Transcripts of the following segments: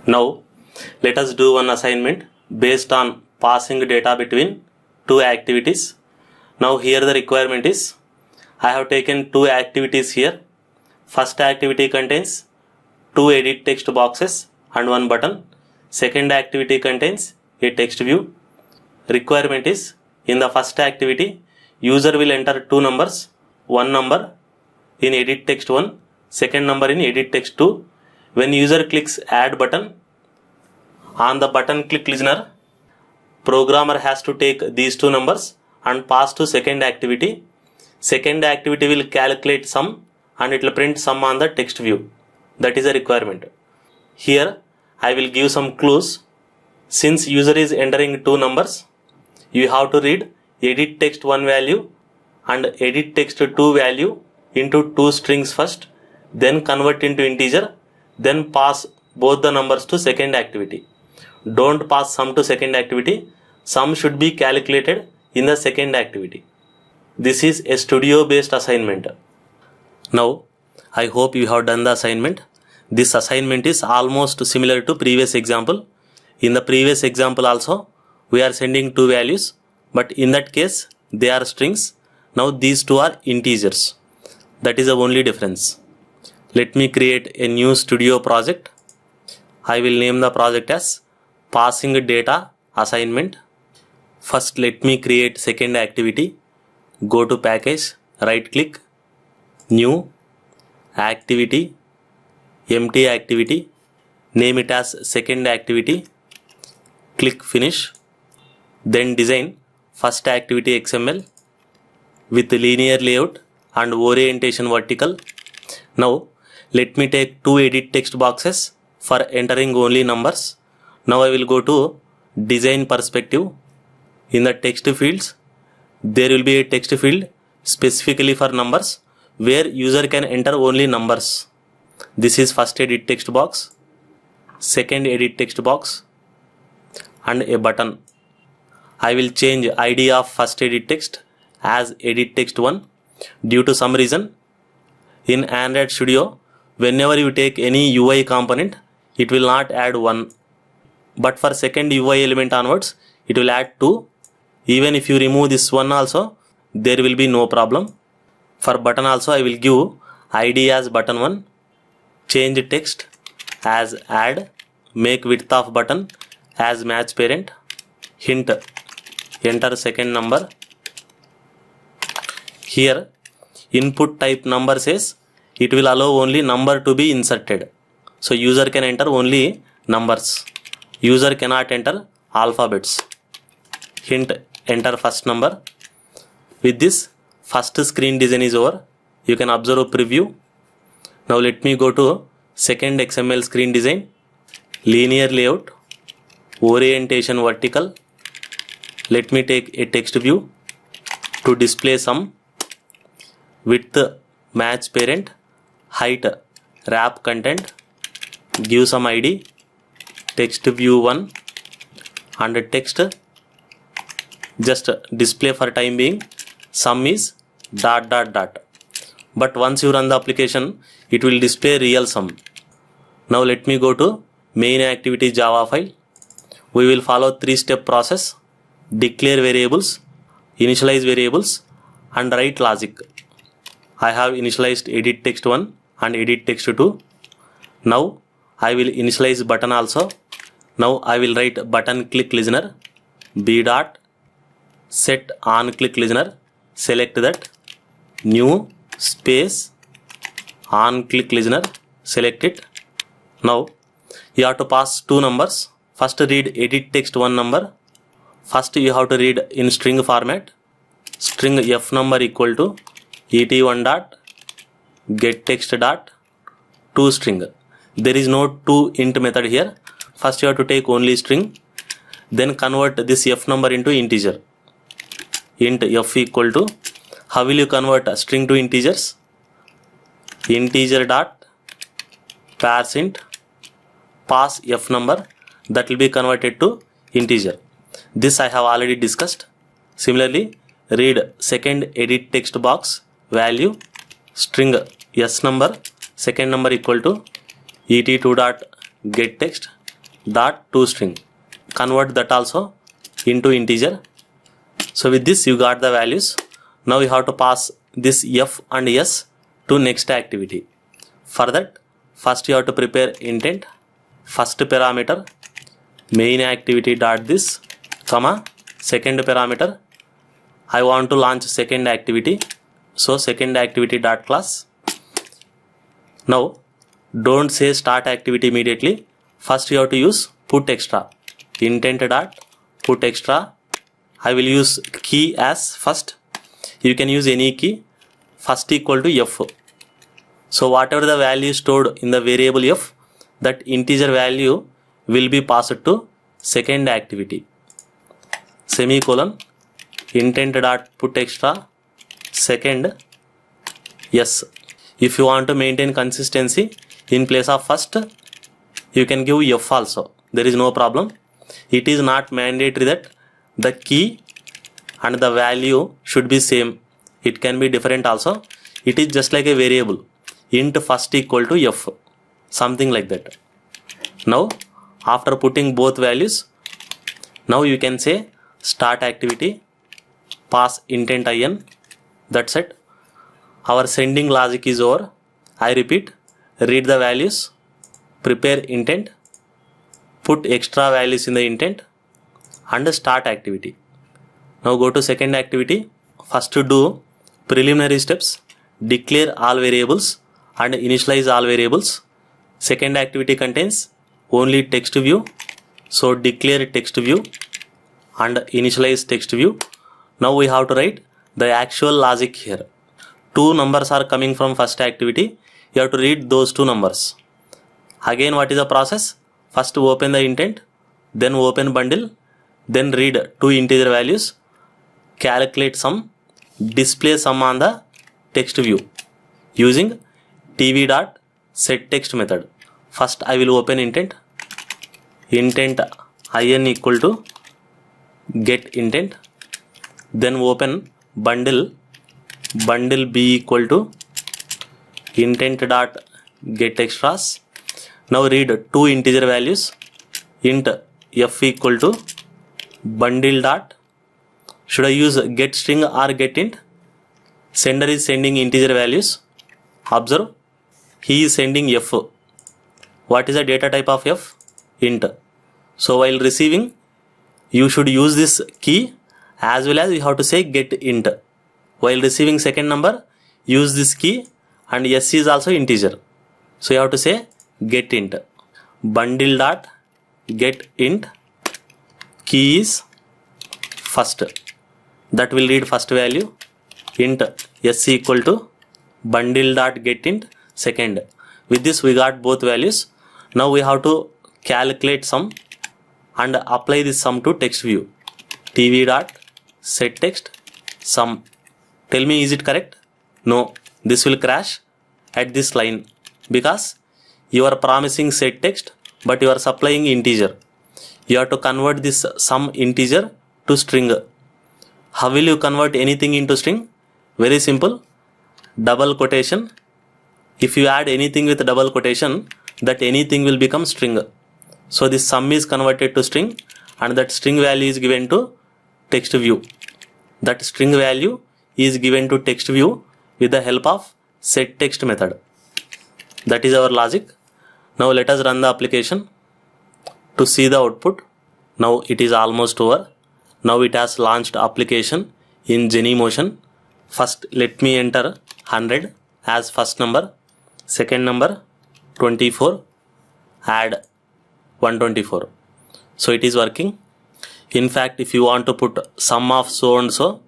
Now let us do one assignment based on passing data between two activities. Now here the requirement is, I have taken two activities here. First activity contains two edit text boxes and one button. Second activity contains a text view. Requirement is, in the first activity, user will enter two numbers, one number in edit text 1, second number in edit text 2. When user clicks add button, on the button click listener, programmer has to take these two numbers and pass to second activity. Second activity will calculate sum and it will print sum on the text view. That is a requirement. Here I will give some clues. Since user is entering two numbers, you have to read edit text 1 value and edit text 2 value into two strings first, then convert into integer, then pass both the numbers to second activity. Don't pass sum to second activity. Sum should be calculated in the second activity. This is a studio based assignment. Now I hope you have done the assignment. This assignment is almost similar to previous example. In the previous example also we are sending two values, but in that case they are strings. Now these two are integers. That is the only difference. Let me create a new studio project. I will name the project as passing data assignment. First let me create second activity. Go to package, right click, new activity, empty activity, name it as second activity, click finish, then design first activity XML with linear layout and orientation vertical. Now let me take two edit text boxes for entering only numbers. Now I will go to design perspective. In the text fields, there will be a text field specifically for numbers where user can enter only numbers. This is first edit text box, second edit text box, and a button. I will change ID of first edit text as edit text 1 due to some reason. In Android Studio, whenever you take any UI component, it will not add 1, but for second UI element onwards it will add 2. Even if you remove this one also, there will be no problem. For button also I will give ID as button 1, change text as add, make width of button as match parent, hint enter second number. Here input type number says it will allow only number to be inserted. So user can enter only numbers. User cannot enter alphabets. Hint enter first number. With this, first screen design is over. You can observe a preview. Now let me go to second XML screen design, linear layout, orientation vertical. Let me take a text view to display sum, width match parent, height wrap content, give some ID, text view 1 and text just display for time being sum is ... But once you run the application, it will display real sum. Now let me go to main activity Java file. We will follow 3-step process: declare variables, initialize variables, and write logic. I have initialized edit text 1 and edit text 2. Now I will initialize button also. Now I will write button click listener b dot set on click listener, select that, new space on click listener, select it. Now you have to pass two numbers. First read edit text 1 number. First you have to read in string format, string f number equal to et1 dot get text dot to string. There is no to int method here. First you have to take only string, then convert this f number into integer. Int f equal to, how will you convert a string to integers? Integer dot parseInt, pass f number, that will be converted to integer. This I have already discussed. Similarly, read second edit text box value, string s number, second number equal to et2 dot get text, dot toString. Convert that also into integer. So with this you got the values. Now you have to pass this F and S to next activity. For that, first you have to prepare intent. First parameter main activity dot this, comma, second parameter I want to launch second activity. So second activity dot class. Now don't say start activity immediately. First you have to use put extra. Intent dot put extra. I will use key as first. You can use any key. First equal to F. So whatever the value stored in the variable F, that integer value will be passed to second activity. Semicolon intent dot put extra second. Yes. If you want to maintain consistency, in place of first you can give F also. There is no problem. It is not mandatory that the key and the value should be same. It can be different also. It is just like a variable. Int first equal to F. Something like that. Now after putting both values, now you can say start activity, pass intent in. That's it. Our sending logic is over. I repeat, read the values, prepare intent, put extra values in the intent, and start activity. Now go to second activity. First to do preliminary steps, declare all variables and initialize all variables. Second activity contains only text view. So declare text view and initialize text view. Now we have to write the actual logic here. Two numbers are coming from first activity. You have to read those two numbers. Again, what is the process? First open the intent, then open bundle, then read two integer values, calculate sum, display sum on the text view using tv.setText method. First I will open intent in equal to get intent, then open bundle b equal to intent dot get extras. Now read two integer values, int f equal to bundle dot, should I use get string or get int? Sender is sending integer values. Observe, he is sending f. What is the data type of f? Int. So while receiving, you should use this key as well as you have to say get int. While receiving second number, use this key, and s is also integer. So you have to say get int. Bundle dot get int, key is first. That will read first value. Int s equal to bundle dot get int second. With this we got both values. Now we have to calculate sum and apply this sum to text view. tv dot set text sum. Tell me, is it correct? No, this will crash at this line because you are promising set text but you are supplying integer. You have to convert this sum integer to string. How will you convert anything into string? Very simple. Double quotation. If you add anything with double quotation, that anything will become string. So this sum is converted to string and that string value is given to text view. That string value is given to text view with the help of setText method. That is our logic. Now let us run the application to see the output. Now it is almost over. Now it has launched application in Genymotion. First let me enter 100 as first number, second number 24, add 124. So it is working. In fact, if you want to put sum of so and so,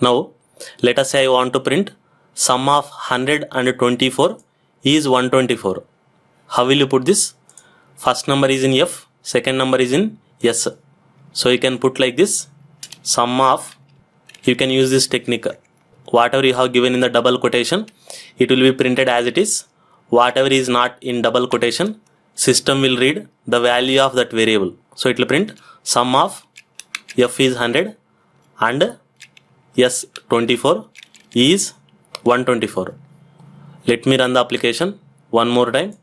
now let us say I want to print sum of 100 and 24 is 124. How will you put this? First number is in F, second number is in S. So you can put like this, sum of, you can use this technique. Whatever you have given in the double quotation, it will be printed as it is. Whatever is not in double quotation, system will read the value of that variable. So it will print sum of F is 100 and S 24 is 124. Let me run the application one more time.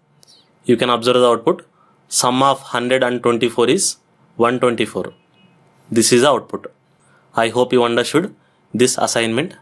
You can observe the output. Sum of 124 is 124. This is the output. I hope you understood this assignment.